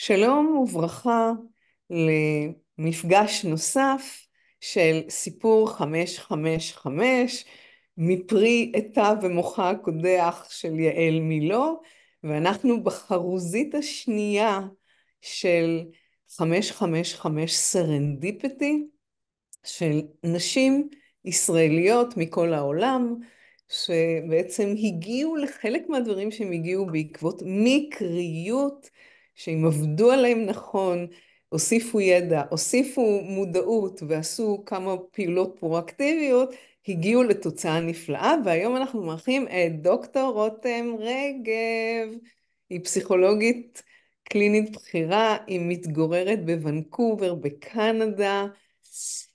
שלום וברכה למפגש נוסף של סיפור 555 מפרי עטה ומוחה הקודח של יעל מילו, ואנחנו בחרוזית השנייה של 555 סרנדיפיטי של נשים ישראליות מכל העולם, שבעצם הגיעו לחלק מהדברים שהם הגיעו בעקבות מקריות, שהם עבדו עליהם נכון, הוסיפו ידע, הוסיפו מודעות ועשו כמה פעולות פרואקטיביות, הגיעו לתוצאה נפלאה. והיום אנחנו מארחים את דוקטור רותם רגב. היא פסיכולוגית קלינית בכירה, היא מתגוררת בוונקובר בקנדה,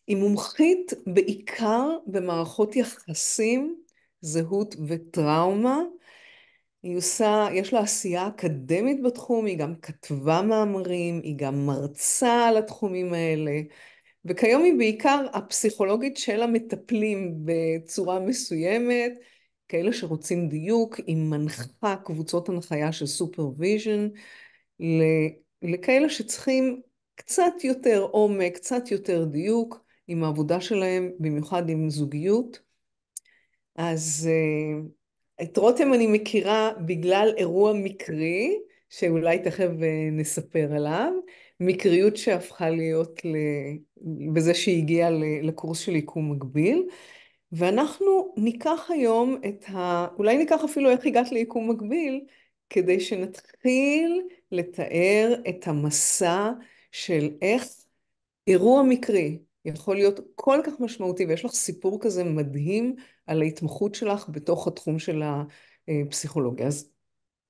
היא מומחית בעיקר במערכות יחסים, זהות וטראומה. יש לה עשייה אקדמית בתחום, היא גם כתבה מאמרים, היא גם מרצה על התחומים האלה, וכיום היא בעיקר הפסיכולוגית של המטפלים בצורה מסוימת, כאלה שרוצים דיוק, היא מנחה קבוצות הנחיה של סופרוויז'ן, לכאלה שצריכים קצת יותר עומק, קצת יותר דיוק עם העבודה שלהם, במיוחד עם זוגיות. אז את רותם אני מכירה בגלל אירוע מקרי, שאולי תכף נספר עליו, מקריות שהפכה להיות בזה שהיא הגיעה לקורס של יקום מקביל, ואנחנו ניקח היום אולי ניקח אפילו איך הגעת ליקום מקביל, כדי שנתחיל לתאר את המסע של איך אירוע מקרי יכול להיות כל כך משמעותי, ויש לך סיפור כזה מדהים על ההתמחות שלך בתוך התחום של הפסיכולוגיה. אז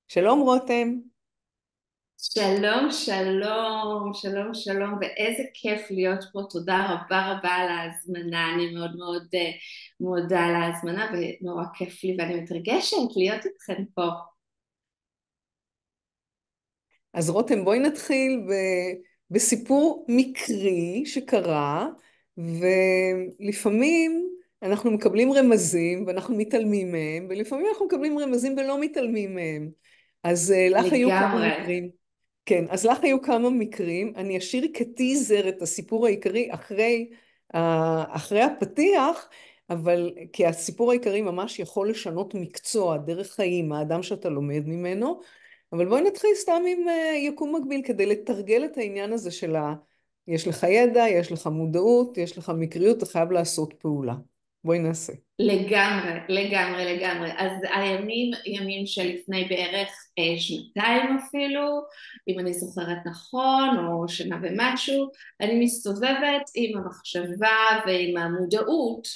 שלום רותם. שלום, שלום, שלום, שלום, ואיזה כיף להיות פה. תודה רבה רבה על ההזמנה. אני מאוד מאוד מודה על ההזמנה, ונורא כיף לי, ואני מתרגשת להיות איתכם פה. אז רותם, בואי נתחיל בסיפור מקרי שקרה, ולפעמים אנחנו מקבלים רמזים ואנחנו מתעלמים מהם, ולפעמים אנחנו מקבלים רמזים ולא מתעלמים מהם. אז לך היו כמה לגמרי. מקרים. כן, אז לך היו כמה מקרים. אני אשאיר כטיזר את הסיפור העיקרי אחרי הפתיח, אבל כי הסיפור העיקרי ממש יכול לשנות מקצוע, דרך חיים, האדם שאתה לומד ממנו. אבל בואי נתחיל סתם עם יקום מקביל כדי לתרגל את העניין הזה יש לך ידע, יש לך מודעות, יש לך מקריות, אתה חייב לעשות פעולה. בואי נעשה. לגמרי, לגמרי, לגמרי. אז הימים, ימים שלפני בערך שנתיים אפילו, אם אני זוכרת נכון, או שנה ומשהו, אני מסתובבת עם המחשבה ועם המודעות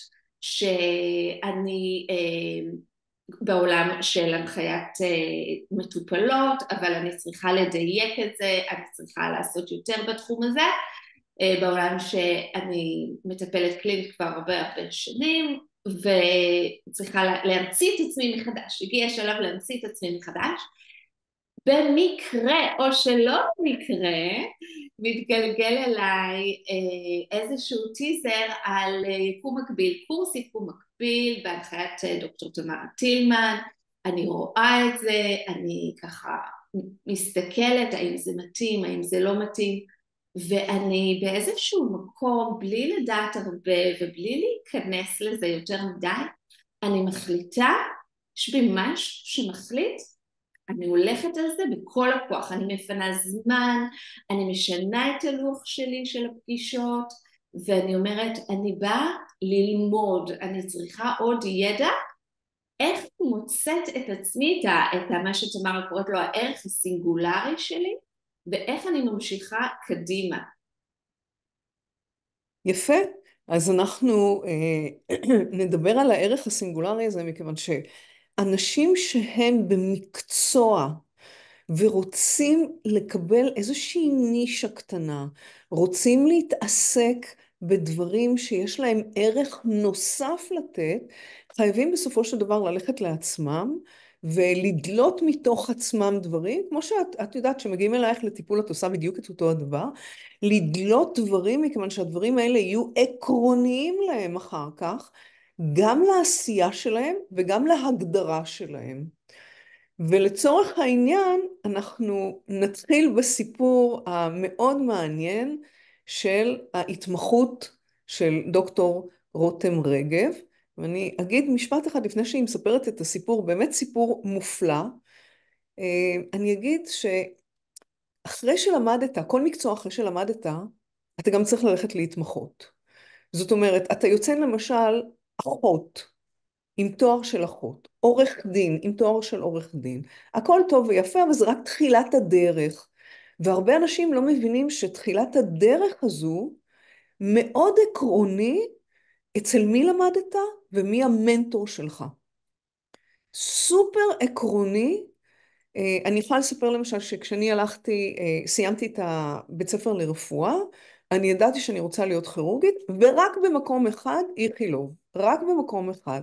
שאני בעולם של הנחיית מטופלות, אבל אני צריכה לדייק את זה, אני צריכה לעשות יותר בתחום הזה, בעולם שאני מטפלת קלינית כבר הרבה הרבה שנים, וצריכה להמציא את עצמי מחדש. הגיע השלב להמציא את עצמי מחדש. במקרה או שלא במקרה מתגלגל אליי איזשהו טיזר על יקום מקביל, קורס יקום מקביל בהנחיית דוקטור תמרה טילמן. אני רואה את זה, אני ככה מסתכלת האם זה מתאים, האם זה לא מתאים, ואני באיזשהו מקום, בלי לדעת הרבה ובלי להיכנס לזה יותר מדי, אני מחליטה, יש בי משהו שמחליט, אני הולכת על זה בכל הכוח, אני מפנה זמן, אני משנה את הלוח שלי של הפגישות, ואני אומרת, אני באה ללמוד, אני צריכה עוד ידע, איך אני מוצאת את עצמי, את מה שתמרה קוראת לו הערך הסינגולרי שלי, ואיך אני ממשיכה קדימה. יפה. אז אנחנו נדבר על הערך הסינגולרי הזה, מכיוון שאנשים שהם במקצוע ורוצים לקבל איזושהי נישה קטנה, רוצים להתעסק בדברים שיש להם ערך נוסף לתת, חייבים בסופו של דבר ללכת לעצמם ולדלות מתוך עצמם דברים, כמו שאת יודעת שמגיעים אלייך לטיפול את עושה בדיוק את אותו הדבר, לדלות דברים מכיוון שהדברים האלה יהיו עקרוניים להם אחר כך, גם לעשייה שלהם וגם להגדרה שלהם. ולצורך העניין, אנחנו נתחיל בסיפור המאוד מעניין של ההתמחות של דוקטור רותם רגב. ואני אגיד משפט אחד לפני שהיא מספרת את הסיפור, באמת סיפור מופלא. אני אגיד שאחרי שלמדת, כל מקצוע אחרי שלמדת, אתה גם צריך ללכת להתמחות. זאת אומרת, אתה יוצא למשל אחות, עם תואר של אחות, עורך דין, עם תואר של עורך דין. הכל טוב ויפה, אבל זה רק תחילת הדרך. והרבה אנשים לא מבינים שתחילת הדרך הזו מאוד עקרוני אצל מי למדת ומי המנטור שלך. סופר עקרוני. אני יכולה לספר למשל שכשאני הלכתי, סיימתי את הבית ספר לרפואה, אני ידעתי שאני רוצה להיות כירורגית, ורק במקום אחד איכילוב, רק במקום אחד.